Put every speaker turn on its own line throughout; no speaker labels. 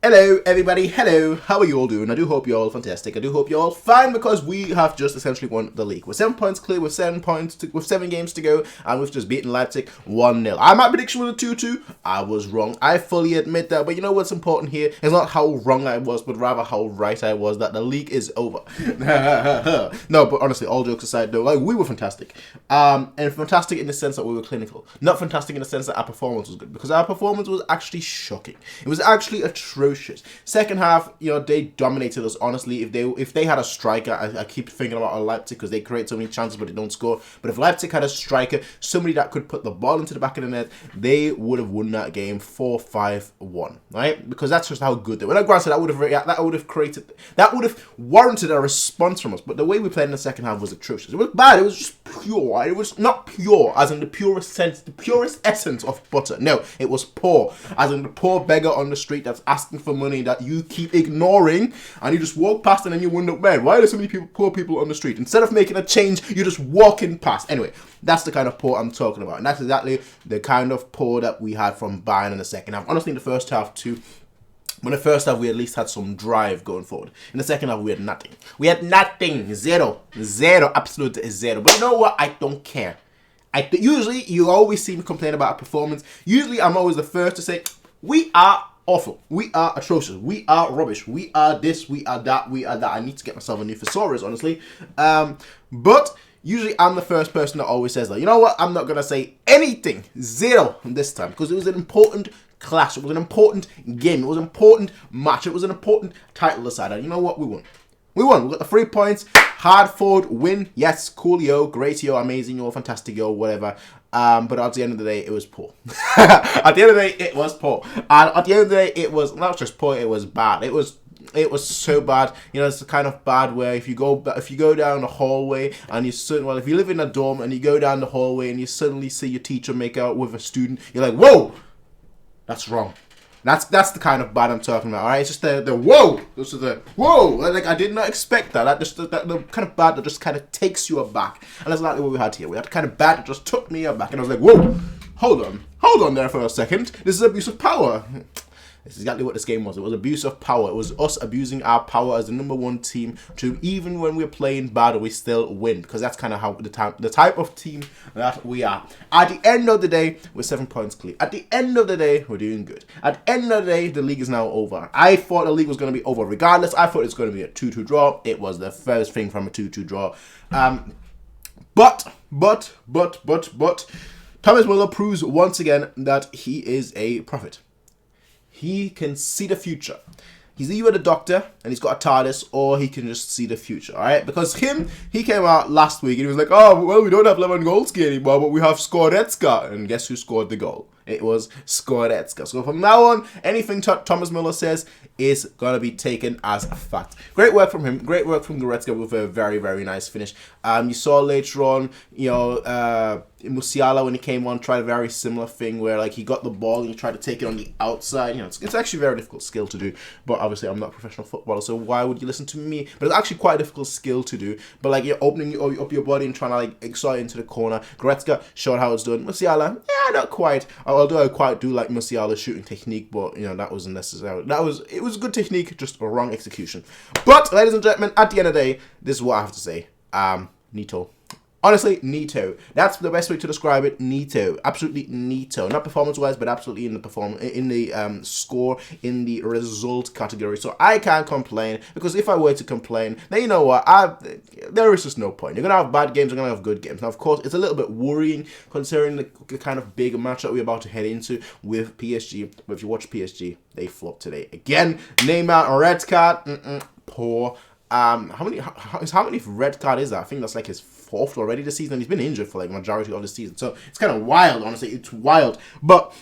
Hello everybody, hello, how are you all doing? I do hope you're all fantastic. I do hope you're all fine because we have just essentially won the league. We're 7 points clear with 7 games to go, and we've just beaten Leipzig 1-0. My prediction was a 2-2. I was wrong. I fully admit that, but you know what's important here? It's not how wrong I was, but rather how right I was, that the league is over. No, but honestly, all jokes aside though, like, we were fantastic. And fantastic in the sense that we were clinical. Not fantastic in the sense that our performance was good, because our performance was actually shocking. It was actually atrocious. Second half, they dominated us. Honestly, if they had a striker, I keep thinking about Leipzig because they create so many chances but they don't score. But if Leipzig had a striker, somebody that could put the ball into the back of the net, they would have won that game 4-5-1, right? Because that's just how good they were. Now, granted, that would have warranted a response from us. But the way we played in the second half was atrocious. It was bad. It was just pure. It was not pure as in the purest sense, the purest essence of butter. No, it was poor as in the poor beggar on the street that's asking for money that you keep ignoring, and you just walk past and then you wonder, man, why are there so many poor people on the street? Instead of making a change, you're just walking past. Anyway, that's the kind of poor I'm talking about, and that's exactly the kind of poor that we had from Bayern in the second half. Honestly, in the first half too. In the first half, we at least had some drive going forward. In the second half, we had nothing. We had nothing. Zero, absolute zero. But you know what? I don't care. Usually, you always see me complain about a performance. Usually, I'm always the first to say, we are awful. We are atrocious. We are rubbish. We are this. We are that. We are that. I need to get myself a new thesaurus, honestly. But usually I'm the first person that always says that. You know what? I'm not going to say anything. Zero this time. Because it was an important clash. It was an important game. It was an important match. It was an important title decider. You know what? We won. We won. We got the 3 points. Hard-fought win. Yes, cool, yo. Great, yo. Amazing, yo. Fantastic, yo. Whatever. But at the end of the day, it was poor. At the end of the day, it was poor. And at the end of the day, it was not just poor, it was bad. It was so bad. It's the kind of bad where if you go down the hallway and if you live in a dorm and you go down the hallway and you suddenly see your teacher make out with a student, you're like, whoa, that's wrong. That's the kind of bad I'm talking about, alright? It's just the whoa! This is the whoa! Like, I did not expect that. The kind of bad that just kind of takes you aback. And that's exactly what we had here. We had the kind of bad that just took me aback. And I was like, whoa! Hold on there for a second. This is abuse of power. This is exactly what this game was. It was abuse of power. It was us abusing our power as the number one team to, even when we're playing bad, we still win. Because that's kind of how the type of team that we are. At the end of the day, we're 7 points clear. At the end of the day, we're doing good. At the end of the day, the league is now over. I thought the league was going to be over regardless. I thought it was going to be a 2-2 draw. It was the first thing from a 2-2 draw. But Thomas Müller proves once again that he is a prophet. He can see the future. He's either the doctor and he's got a TARDIS, or he can just see the future, alright? Because he came out last week and he was like, oh, well, we don't have Lewandowski anymore, but we have Schurrle. And guess who scored the goal? It was Schurrle. So from now on, anything Thomas Müller says is going to be taken as a fact. Great work from him. Great work from Goretzka with a very, very nice finish. You saw later on, Musiala, when he came on, tried a very similar thing where, like, he got the ball and he tried to take it on the outside. It's actually a very difficult skill to do. But obviously, I'm not a professional footballer, so why would you listen to me? But it's actually quite a difficult skill to do. But, like, you're opening up your body and trying to, like, exert into the corner. Goretzka showed how it's done. Musiala, yeah, not quite. Although I quite do like Musiala's shooting technique, but, that wasn't necessary. It was good technique, just a wrong execution. But, ladies and gentlemen, at the end of the day, this is what I have to say. Neato. Honestly, neato. That's the best way to describe it. Neato. Absolutely neato. Not performance-wise, but absolutely in the score, in the result category. So I can't complain, because if I were to complain, then you know what? There is just no point. You're going to have bad games, you're going to have good games. Now, of course, it's a little bit worrying considering the kind of big match that we're about to head into with PSG. But if you watch PSG, they flopped today. Again, Neymar, red card. Poor. How many red card is that? I think that's like his fourth already this season. He's been injured for like majority of the season, so it's kind of wild. Honestly, it's wild. But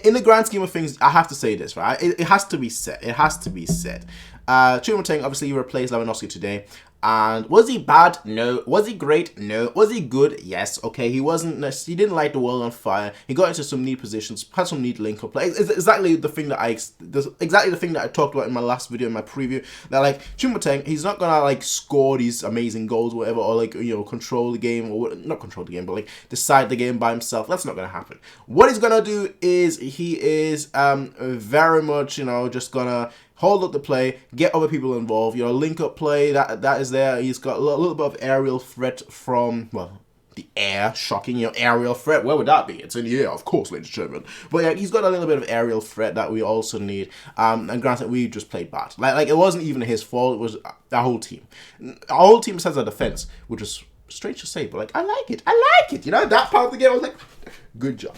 in the grand scheme of things, I have to say this, right? It has to be said. It has to be said. Choupo-Moting, obviously, you replaced Lewandowski today. And was he bad? No. Was he great? No. Was he good? Yes. Okay, he didn't light the world on fire. He got into some neat positions, had some neat link-up play. It's exactly the thing that I talked about in my last video, in my preview, that like Choupo-Moting, he's not gonna like score these amazing goals or whatever, or like, you know, control the game, or not control the game, but like decide the game by himself. That's not gonna happen. What he's gonna do is he is very much, you know, just gonna hold up the play, get other people involved. You know, link up play that is there. He's got a little bit of aerial threat from, well, the air. Shocking, you know, aerial threat. Where would that be? It's in the air, of course, ladies and gentlemen. But yeah, he's got a little bit of aerial threat that we also need. And granted, we just played bad. Like it wasn't even his fault. It was our whole team. Our whole team besides our defense, which is strange to say, but like I like it. You know, that part of the game, I was like, good job,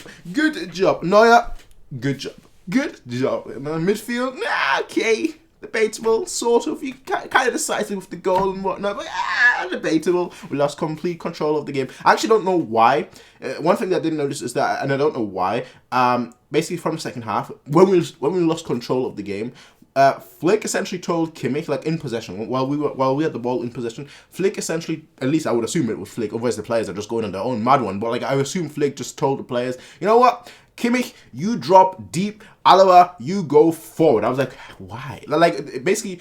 Neuer, good job. Good job. In the midfield, okay, debatable, sort of. You kind of decisive with the goal and whatnot, but debatable. We lost complete control of the game. I actually don't know why. One thing that I didn't notice is that, and I don't know why. Basically, from the second half, when we lost control of the game, Flick essentially told Kimmich, like in possession, while we had the ball in possession, Flick essentially, at least I would assume it was Flick. Otherwise, the players are just going on their own mad one. But like I assume Flick just told the players, you know what? Kimmich, you drop deep. Alaba, you go forward. I was like, why? Like, basically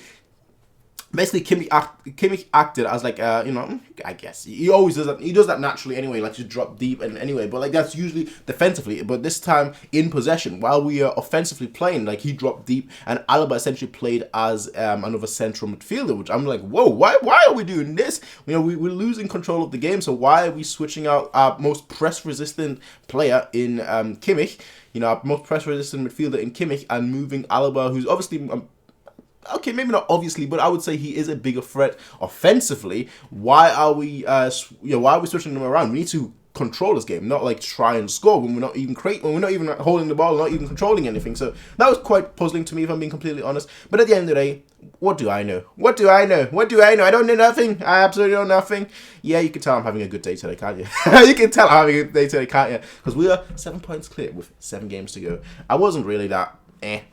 Kimmich acted as like, you know, I guess he always does that. He does that naturally anyway, like just drop deep and anyway. But like that's usually defensively. But this time in possession, while we are offensively playing, like he dropped deep, and Alaba essentially played as another central midfielder. Which I'm like, whoa, why are we doing this? You know, we're losing control of the game. So why are we switching out our most press-resistant player in Kimmich? You know, our most press-resistant midfielder in Kimmich, and moving Alaba, who's obviously okay, maybe not obviously, but I would say he is a bigger threat offensively. Why are we, why are we switching them around? We need to control this game, not like try and score when we're not even when we're not even holding the ball, not even controlling anything. So that was quite puzzling to me, if I'm being completely honest. But at the end of the day, what do I know? I don't know nothing. I absolutely know nothing. Yeah, you can tell I'm having a good day today, can't you? You can tell I'm having a good day today, can't you? Because we are 7 points clear with 7 games to go. I wasn't really that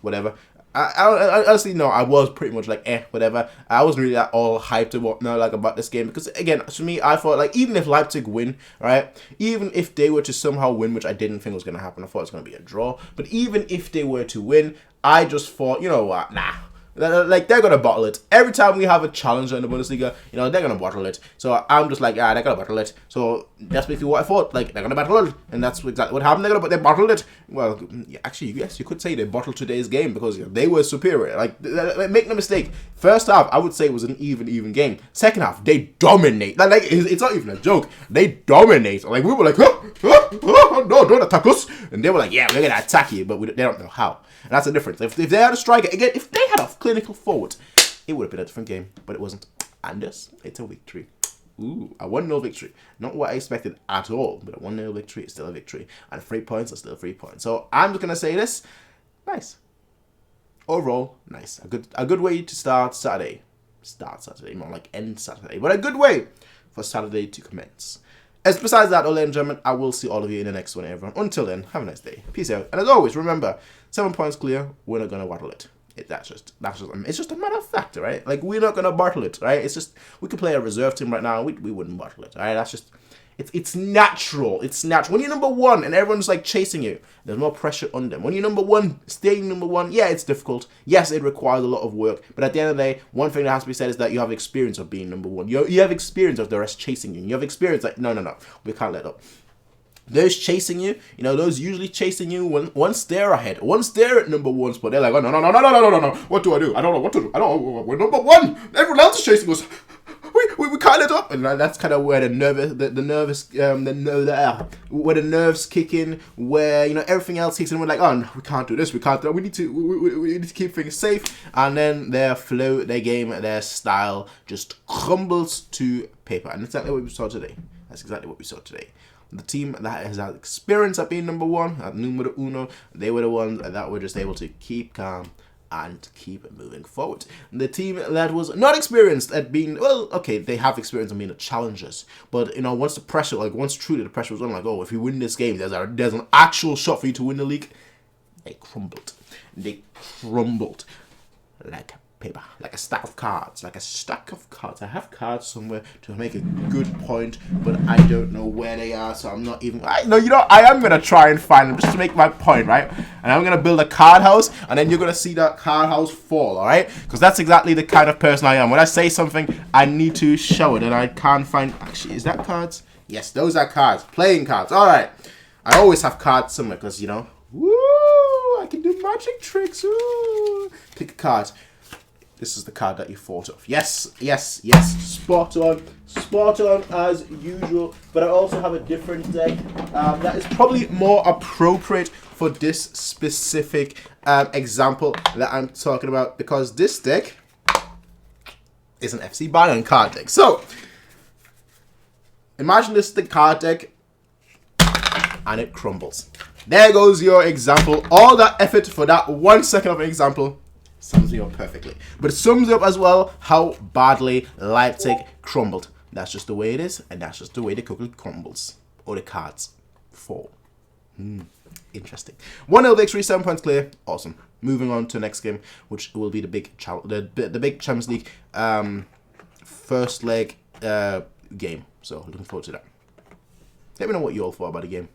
whatever. I honestly, no, I was pretty much like, whatever. I wasn't really that all hyped and whatnot, like, about this game. Because, again, to me, I thought, like, even if Leipzig win, right? Even if they were to somehow win, which I didn't think was going to happen. I thought it was going to be a draw. But even if they were to win, I just thought, you know what, nah. Like, they're going to bottle it. Every time we have a challenger in the Bundesliga, you know, they're going to bottle it. So I'm just like, they're going to bottle it. So that's basically what I thought. Like, they're going to bottle it. And that's exactly what happened. They bottled it. Well, actually, yes, you could say they bottled today's game because they were superior. Like, make no mistake. First half, I would say it was an even game. Second half, they dominate. Like it's not even a joke. They dominate. Like, we were like, no, don't attack us. And they were like, yeah, we're going to attack you. But they don't know how. And that's the difference. If they had a striker, again, if they had a clinical forward, it would have been a different game. But it wasn't. And this, it's a victory. Ooh, a 1-0 victory. Not what I expected at all. But a 1-0 victory is still a victory. And 3 points are still 3 points. So I'm just going to say this. Nice. Overall, nice. A good way to start Saturday. Start Saturday, more like end Saturday. But a good way for Saturday to commence. As besides that, ladies and gentlemen, I will see all of you in the next one, everyone. Until then, have a nice day. Peace out. And as always, remember, 7 points clear, we're not going to waddle it. It's just a matter of fact, right? Like, we're not going to bottle it, right? It's just, we could play a reserve team right now, we wouldn't bottle it, right? That's just, it's natural. It's natural. When you're number one and everyone's, like, chasing you, there's more pressure on them. When you're number one, staying number one, yeah, it's difficult. Yes, it requires a lot of work. But at the end of the day, one thing that has to be said is that you have experience of being number one. You have experience of the rest chasing you. You have experience, like, no, we can't let up. Those chasing you, you know, those usually chasing you once they're ahead, once they're at number one spot, they're like, oh, no. What do I do? I don't know what to do. I don't know. We're number one. Everyone else is chasing us. We can't let up, and that's kind of where where the nerves kick in, where, you know, everything else kicks in. We're like, oh, no, we can't do this. We can't do that. We need to keep things safe, and then their flow, their game, their style just crumbles to paper, and that's exactly what we saw today. The team that has had experience at being number one, at numero uno, they were the ones that were just able to keep calm and keep moving forward. The team that was not experienced at being, well, okay, they have experience in being the challengers, but, you know, once truly the pressure was on, like, oh, if you win this game, there's an actual shot for you to win the league, they crumbled like paper, like a stack of cards, like a stack of cards. I have cards somewhere to make a good point, but I don't know where they are, so I'm not even. I am gonna try and find them just to make my point, right? And I'm gonna build a card house, and then you're gonna see that card house fall, all right? Because that's exactly the kind of person I am. When I say something, I need to show it, and I can't find. Actually, is that cards? Yes, those are cards, playing cards. All right. I always have cards somewhere because woo, I can do magic tricks. Ooh. Pick a card. This is the card that you thought of. Yes, yes, yes. Spot on as usual. But I also have a different deck that is probably more appropriate for this specific example that I'm talking about, because this deck is an FC Bayern card deck. So imagine this is the card deck and it crumbles. There goes your example. All that effort for that 1 second of an example sums me up perfectly. But it sums up as well how badly Leipzig crumbled. That's just the way it is, and that's just the way the cookie crumbles. Or the cards fall. Interesting. 1-0 victory, 7 points clear. Awesome. Moving on to the next game, which will be the big Champions League first leg game. So looking forward to that. Let me know what you all thought about the game.